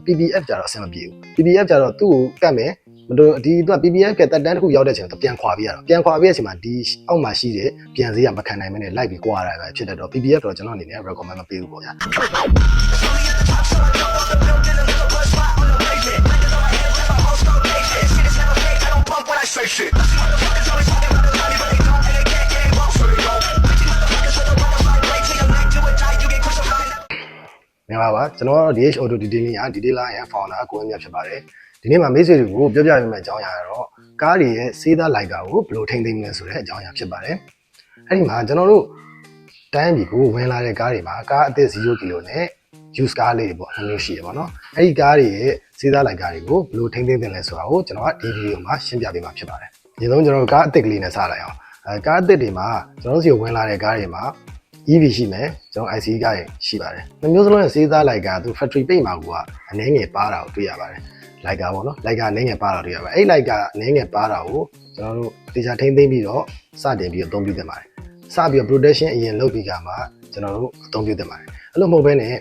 PPF ကြတော့အဆင်မပြေဘူး PPF ကြတော့သူ့ကိုကတ်မယ်မတို့ဒီသူက PPF ကတက်တန်းတစ်ခုရောက်တဲ့အချိန်တော့ပြန်ခွာပေးရတော့ပြန်ခွာပေးတဲ့အချိန်မှာဒီအောက်မှာရှိတဲ့ပြန်စည်းကမခံနိုင်မနဲ့လိုက်ပြီးကွာတာပဲဖြစ်တတ်တော့ PPF တော့ကျွန်တော်အနေနဲ့ recommend မပေးဘူးပေါ့ဗျာမင်္ဂလာပါကျွန်တော် DH Auto Detailing က Detailer ရဲ့ founder ကိုဝင်းမြတ်ဖြစ်ပါတယ်ဒီနေ့မှာမိတ်ဆွေတွေကိုပြောပြပေးမယ့်အကြောင်းအရာကတော့ကားတွေရဲ့စေးသားလိုက်တာကိုဘယ်လိုထိန်းသိမ်းမလဲဆိုတဲ့အကြောင်းအရာဖြစ်ပါတယ်အဲ့ဒီမှာကျွန်တော်တို့တိုင်းပြည်ကိုဝင်လာတဲ့ကားတွေမှာကားအသစ်0ကီလိုနဲ့ use ကားလေးတွေပေါ့နှစ်မျိုးရှိတယ်ပေါ့နော်အဲ့ဒီကားတွေရဲ့စေးသားလိုက်ကားတွေကိုဘယ်လိုထိန်းသိမ်းသင့်လဲဆိုတာကိုကျွန်တော်ကဒီဗီဒီယိုမှာရှင်းပြပေးမှာဖြစ်ပါတယ်ဒီဆုံးကျွန်တော်တို့ကားအသစ်ကလေးနဲ့စလိုက်အောင်ကားအသစ်တွေမှာကျွန်တော်တို့စီကိုဝင်လာတဲ့ကားတွေမှာEV ရှိမယ်ကျွန်တော် IC ကားရှိပါတယ်နှစ်မျိုးစလုံးရဲ့စေးသားလိုက်ကသူ factory paint မှာကအနည်းငယ်ပါတာကိုတွေ့ရပါတယ်လိုက်ကပေါ့နော်လိုက်ကအနေငယ်ပါတာတွေ့ရပါတယ်အဲ့လိုက်ကအနည်းငယ်ပါတာကိုကျွန်တော်တို့တေချာထိန်းသိမ်းပြီးတော့စတင်ပြီးအသုံးပြုသင့်ပါတယ်စပြီးတော့ protection အရင်လုပ်ပြီးကမှကျွန်တော်တို့အသုံးပြုသင့်ပါတယ်အဲ့လိုမဟုတ်ဘဲနဲ့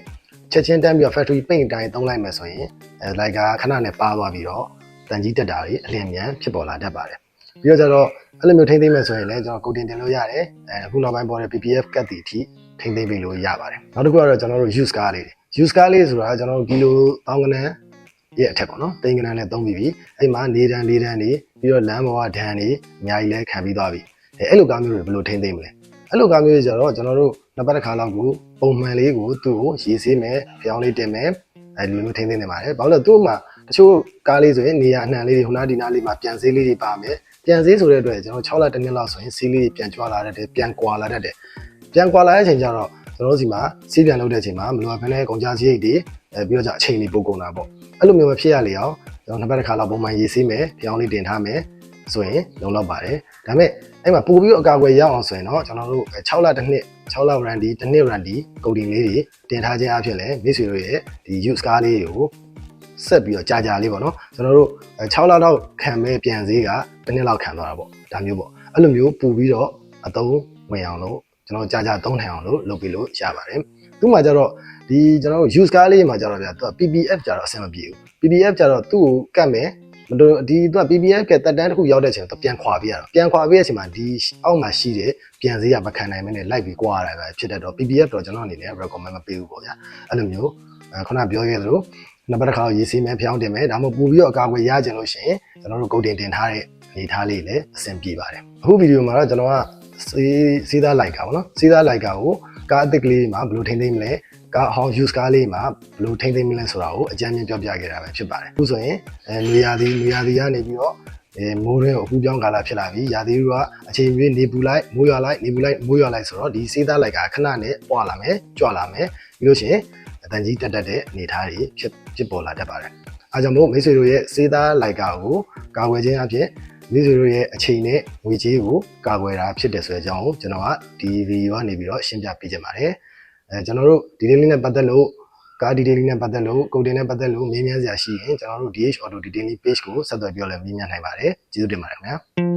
ချက်ချင်းတန်းပြီးတော့ factory paint တိုင်းသုံးလိုက်မယ်ဆိုရင်လိုက်ကခဏနဲ့ပါသွားပြီးတော့တန်ကြီးတက်တာတွေအလျင်မြန်ဖြစ်ပေါ်လာတတ်ပါတယ်ပြီးတော့ကျတော့အဲ့လိုမျိုးထိန်းသိမ်းမယ်ဆိုရင်လည်းကျွန်တော်ကိုတင်တင်လို့ရတယ်အခုနောက်ပိုင်းပေါ်တဲ့ PPF ကတ်တီအထိထိန်းသိမ်းပြီးလို့ရပါတယ်နောက်တစ်ခုကတော့ကျွန်တော်တို့ use car လေးဆိုတာကျွန်တော်တို့ကီလိုတောင်းကနန်းရဲ့အထက်ပေါ့နော်တိန်ကနန်းနဲ့သုံးပြီးပြီအဲ့မှာနေတန်းလေးတန်းတွေပြီးတော့လမ်းပေါ်ကဒဏ်တွေအများကြီးလဲခံပြီးသွားပြီအဲ့လိုကားမျိုးတွေဘယ်လိုထိန်းသိမ်းမလဲအဲ့လိုကားမျိုးတွေကျတော့ကျွန်တော်တို့နှစ်ပတ်တစ်ခါလောက်ကိုပုံမှန်လေးကိုသူ့ကိုရေးဆေးမယ်ဖျောင်းလေးတင်မယ်အဲ့လိုမျိုးထိန်းသိမ်းနေပါတယ်ဘာလို့လဲသူ့မှာတချို့ကားလေးဆိုရင်နေရာအနှံလေးတွေဟိုနားဒီနားလေးမှာပြန်ဆေးလေးတွေပါမယ်ပြန်ဆေးဆိုတဲ့အတွက်ကျွန်တော်6လတစ်နှစ်လောက်ဆိုရင်ဆေးလေးတွေပြန်ကြွာလာတတ်တယ်ပြန်ကွာလာတတ်တယ်ပြန်ကွာလာတဲ့အချိန်ကျတော့ကျွန်တော်တို့စီမှာဆေးပြန်လုပ်တဲ့အချိန်မှာမလိုအပ်ဘဲနဲ့ကုန်ကြစရိတ်တွေပြီးတော့အချိန်တွေပိုကုန်တာပေါ့အဲ့လိုမျိုးမဖြစ်ရလေအောင်ကျွန်တော်နှစ်ပတ်တစ်ခါလောက်ပုံမှန်ရေးဆေးမယ်ဖျောင်းလေးတင်ထားမယ်ဆိုရင်လုံလောက်ပါတယ်ဒါပေမဲ့အဲ့မှာပို့ပြီးတော့အကာအကွယ်ရအောင်ဆိုရင်တော့ကျွန်တော်တို့6လတစ်နှစ်6လ warranty တစ်နှစ် warranty ကုန်တင်လေးတွေတင်ထားခြင်းအဖြစ်လည်းမိတ်ဆွေတို့ရဲ့ဒီ use car လေးတွေကိုဆက်ပြီးတော့ကြာလေးပေါ့နော်ကျွန်တော်တို့6လလောက်ခံမဲ့ပြန်စည်းကတစ်နှစ်လောက်ခံသွားတာပေါ့ဒါမျိုးပေါ့အဲ့လိုမျိုးပူပြီးတော့အသုံးဝင်အောင်လို့ကျွန်တော်ကြာသုံးထိုင်အောင်လို့လုပ်ပြီးလို့ရပါတယ်သူ့မှာကျတော့ဒီကျွန်တော်တို့ use car လေးမှာကျတော့ဗျာသူက PPF ကျတော့အဆင်မပြေဘူး PPF ကျတော့သူ့ကိုကတ်မယ်မတို့ဒီသူက PPF ကတက်တန်းတစ်ခုရောက်တဲ့အချိန်တော့ပြန်ခွာပေးရတော့ပြန်ခွာပေးတဲ့အချိန်မှာဒီအောက်မှာရှိတဲ့ပြန်စည်းကမခံနိုင်မနဲ့လိုက်ပြီးကွာရတာပဲဖြစ်တတ်တော့ PPF တော့ကျွန်တော်အနေနဲ့ recommend မပေးဘူးပေါ့ဗျာအဲ့လိုမျိုးခုနပြောခဲ့သလိုနှစ်ပတ်တစ်ခါရေးဆေးမယ်ဖျောင်းတင်မယ်ဒါမှမဟုတ်ပူပြီးတော့အကာအကွယ်ရကြလို့ရှိရင်ကျွန်တော်တို့ကုတ်တင်ထားတဲ့အနေထားလေးလည်းအဆင်ပြေပါတယ်အခုဗီဒီယိုမှာတော့ကျွန်တော်ကစေးသားလိုက်ကာပေါ့နော်စေးသားလိုက်ကာကိုကားအသစ်ကလေးမှာဘယ်လိုထိန်းသိမ်းမလဲကားဟောင်း use car လေးမှာဘယ်လိုထိန်းသိမ်းမလဲဆိုတာကိုအကြမ်းမြင်ပြောပြခဲ့တာပဲဖြစ်ပါတယ်အခုဆိုရင်နွေရာသီကနေပြီးတော့မိုးရင်းကိုအခုပြောင်းကာလဖြစ်လာပြီရာသီကအချိန်ပြည့်နေပူလိုက်မိုးရွာလိုက်နေပူလိုက်မိုးရွာလိုက်ဆိုတော့ဒီစေးသားလိုက်ကခဏနဲ့ပွာလာမယ်ကြွလာမယ်ပြီးလို့ရှိရင်အတန်ကြီးတက်တဲ့အနေအထားတွေဖြစ်ပေါ်လာတတ်ပါတယ်။အားကြောင့်မို့မိတ်ဆွေတို့ရဲ့စေးသားလိုက်ကာကိုကာကွယ်ခြင်းအဖြစ်မိတ်ဆွေတို့ရဲ့အချိန်နဲ့ငွေကြေးကိုကာကွယ်တာဖြစ်တယ်ဆိုတဲ့အကြောင်းကိုကျွန်တော်ကဒီဗီဒီယိုကနေပြီးတော့ရှင်းပြပေးချင်ပါတယ်။ကျွန်တော်တို့ဒီလေးနဲ့ပတ်သက်လို့ကားဒီလေးနဲ့ပတ်သက်လို့ကုန်တင်နဲ့ပတ်သက်လို့မေးမြန်းစရာရှိရင်ကျွန်တော်တို့ DH Auto Detailing page ကိုဆက်သွယ်ပြီးတော့လည်းမေးမြန်းနိုင်ပါတယ်။ကျေးဇူးတင်ပါတယ်ခင်ဗျာ။